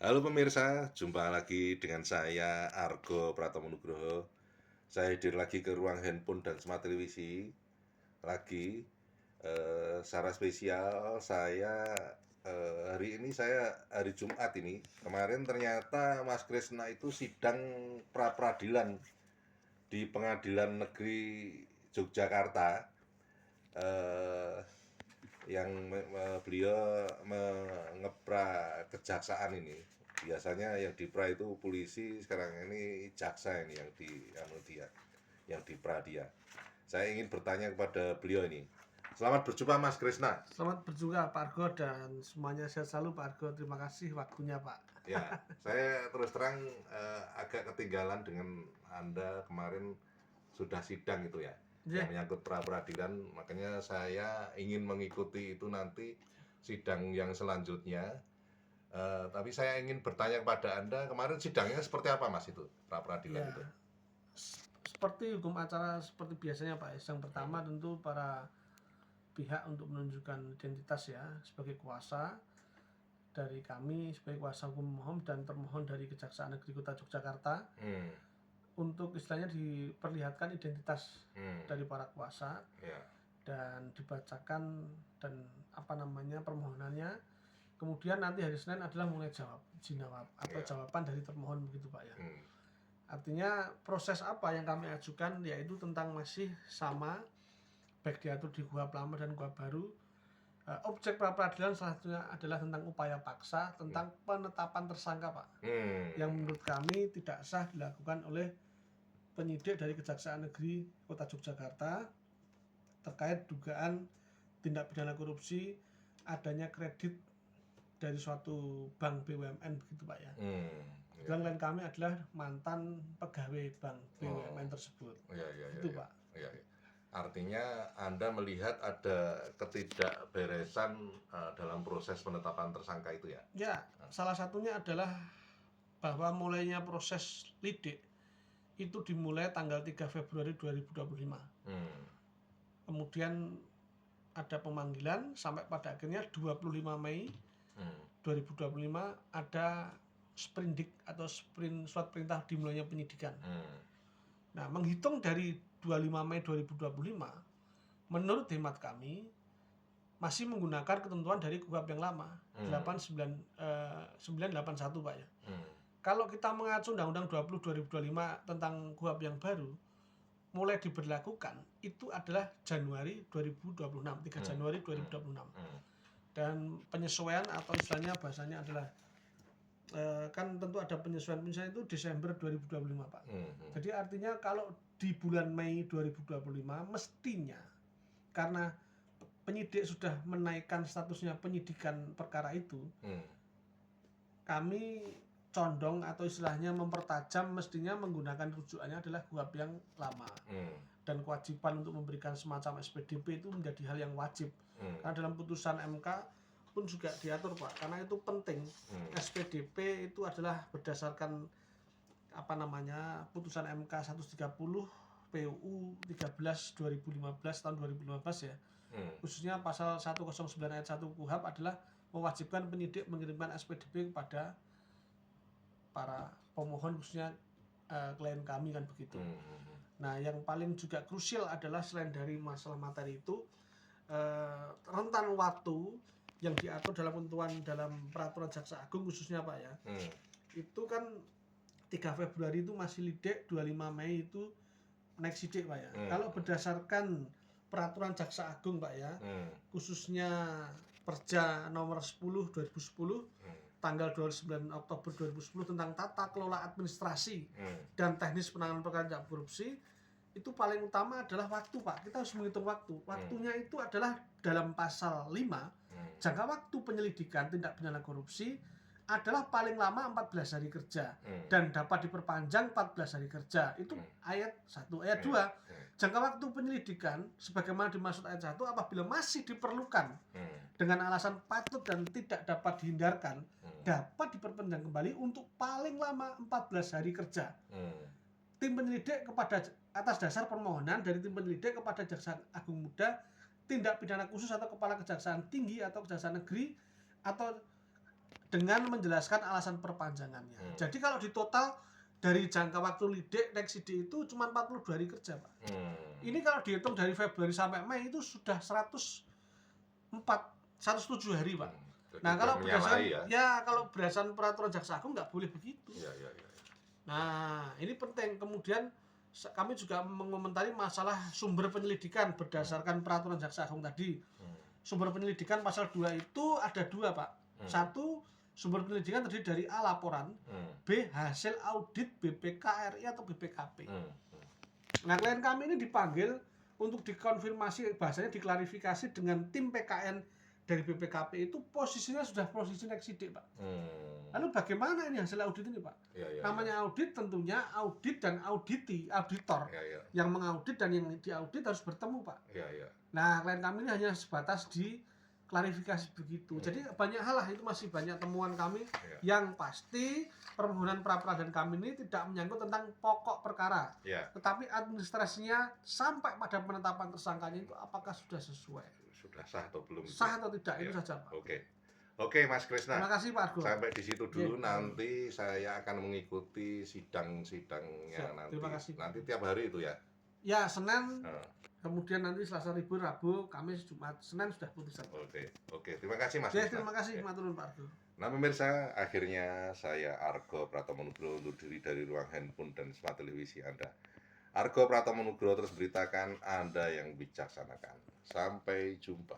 Halo pemirsa, jumpa lagi dengan saya Argo Pratama Nugroho. Saya hadir lagi ke ruang handphone dan smart televisi lagi. Secara spesial saya hari ini saya hari Jumat ini. Kemarin ternyata Mas Krisna itu sidang pra peradilan di Pengadilan Negeri Yogyakarta. Eh, yang beliau mengepra kejaksaan ini. Biasanya yang dipra itu polisi, sekarang ini jaksa ini yang dipra dia. Saya ingin bertanya kepada beliau ini. Selamat berjumpa Mas Krisna. Selamat berjumpa Pak Argo dan semuanya sehat selalu Pak Argo. Terima kasih waktunya Pak. Ya, saya terus terang agak ketinggalan dengan Anda kemarin sudah sidang itu ya, yang menyangkut pra peradilan. Makanya saya ingin mengikuti itu nanti sidang yang selanjutnya. Tapi saya ingin bertanya kepada Anda, kemarin sidangnya seperti apa Mas itu, pra peradilan itu? Seperti hukum acara seperti biasanya Pak. Yang pertama tentu para pihak untuk menunjukkan identitas ya sebagai kuasa dari kami sebagai kuasa hukum pemohon dan termohon dari Kejaksaan Negeri Kota Yogyakarta. Untuk istilahnya diperlihatkan identitas dari para kuasa dan dibacakan dan permohonannya. Kemudian nanti hari Senin adalah mulai jawab atau jawaban dari termohon begitu Pak ya. Artinya proses apa yang kami ajukan yaitu tentang masih sama, baik diatur di KUHP lama dan KUHP baru. Objek pra peradilan salah satunya adalah tentang upaya paksa, tentang penetapan tersangka Pak, yang menurut kami tidak sah dilakukan oleh penyidik dari Kejaksaan Negeri Kota Yogyakarta terkait dugaan tindak pidana korupsi adanya kredit dari suatu bank BUMN begitu Pak ya. Klien kami adalah mantan pegawai bank BUMN tersebut. Itu Pak. Artinya Anda melihat ada ketidakberesan dalam proses penetapan tersangka itu ya? Ya, salah satunya adalah bahwa mulainya proses lidik itu dimulai tanggal 3 Februari 2025. Kemudian ada pemanggilan sampai pada akhirnya 25 Mei 2025 ada sprindik atau sprint surat perintah dimulainya penyidikan. Nah, menghitung dari 25 Mei 2025, menurut hemat kami masih menggunakan ketentuan dari KUHP yang lama 981 Pak ya. Kalau kita mengacu Undang-Undang 20 2025 tentang KUHP yang baru mulai diberlakukan itu adalah Januari 2026, 3 Januari 2026. Dan penyesuaian atau istilahnya bahasanya adalah kan tentu ada penyesuaian itu Desember 2025 Pak. Jadi artinya kalau di bulan Mei 2025 mestinya karena penyidik sudah menaikkan statusnya penyidikan perkara itu, kami condong atau istilahnya mempertajam mestinya menggunakan rujukannya adalah KUHP yang lama. Dan kewajiban untuk memberikan semacam SPDP itu menjadi hal yang wajib. Karena dalam putusan MK pun juga diatur Pak, karena itu penting. SPDP itu adalah berdasarkan putusan MK 130 PUU 13 2015 tahun 2015 ya. Khususnya pasal 109 ayat 1 KUHP adalah mewajibkan penyidik mengirimkan SPDP kepada para pemohon khususnya klien kami kan begitu. Nah, yang paling juga krusial adalah selain dari masalah materi itu rentan waktu yang diatur dalam ketentuan dalam peraturan Jaksa Agung khususnya Pak ya. Itu kan 3 Februari itu masih lidik, 25 Mei itu naik sidik Pak ya. Kalau berdasarkan peraturan Jaksa Agung Pak ya, khususnya Perja nomor 10 2010 tanggal 29 Oktober 2010 tentang tata kelola administrasi dan teknis penanganan perkara tindak korupsi, itu paling utama adalah waktu Pak. Kita harus menghitung waktu. Waktunya itu adalah dalam pasal 5, jangka waktu penyelidikan tindak pidana korupsi adalah paling lama 14 hari kerja dan dapat diperpanjang 14 hari kerja. Itu ayat 1. Ayat 2, jangka waktu penyelidikan sebagaimana dimaksud ayat 1 apabila masih diperlukan dengan alasan patut dan tidak dapat dihindarkan dapat diperpanjang kembali untuk paling lama 14 hari kerja. Tim penyelidik atas dasar permohonan dari tim penyelidik kepada Jaksa Agung Muda, tindak pidana khusus atau kepala kejaksaan tinggi atau kejaksaan negeri atau dengan menjelaskan alasan perpanjangannya. Jadi kalau di total dari jangka waktu lidik Nexidik itu cuma 42 hari kerja, Pak. Ini kalau dihitung dari Februari sampai Mei itu sudah 107 hari, Pak. Nah, kalau berdasarkan kalau berdasarkan peraturan Jaksa Agung nggak boleh begitu. Nah, ini penting. Kemudian kami juga mengomentari masalah sumber penyelidikan berdasarkan peraturan Jaksa Agung tadi. Sumber penyelidikan pasal 2 itu ada 2, Pak. Satu, sumber penyelidikan terdiri dari A. laporan, B. hasil audit BPK RI atau BPKP. Nah, klien kami ini dipanggil untuk dikonfirmasi, bahasanya diklarifikasi dengan tim PKN dari BPKP itu posisinya sudah posisi Nexidik, Pak. Lalu bagaimana ini hasil audit ini, Pak? Namanya audit tentunya audit dan auditor. Yang mengaudit dan yang diaudit harus bertemu, Pak. Nah, klien kami ini hanya sebatas di klarifikasi begitu. Jadi banyak hal lah, itu masih banyak temuan kami yang pasti permohonan pra-peradilan kami ini tidak menyangkut tentang pokok perkara, tetapi administrasinya sampai pada penetapan tersangkanya itu apakah sudah sesuai, sudah sah atau belum, sah atau tidak, itu saja, Pak. Oke, Mas Krisna. Terima kasih, Pak Argo. Sampai di situ dulu. Nanti saya akan mengikuti sidang-sidangnya nanti. Terima kasih. Nanti tiap hari itu ya? Ya, Senin. Kemudian nanti Selasa, Rabu, Kamis, Jumat, Senin sudah putusan. Oke. Terima kasih, Mas. Terima kasih, matur nuwun, Pak Argo. Nah, pemirsa, akhirnya saya Argo Pratomo Nugroho undur diri dari ruang handphone dan smart televisi Anda. Argo Pratomo Nugroho terus beritakan Anda yang bijaksanakan. Sampai jumpa.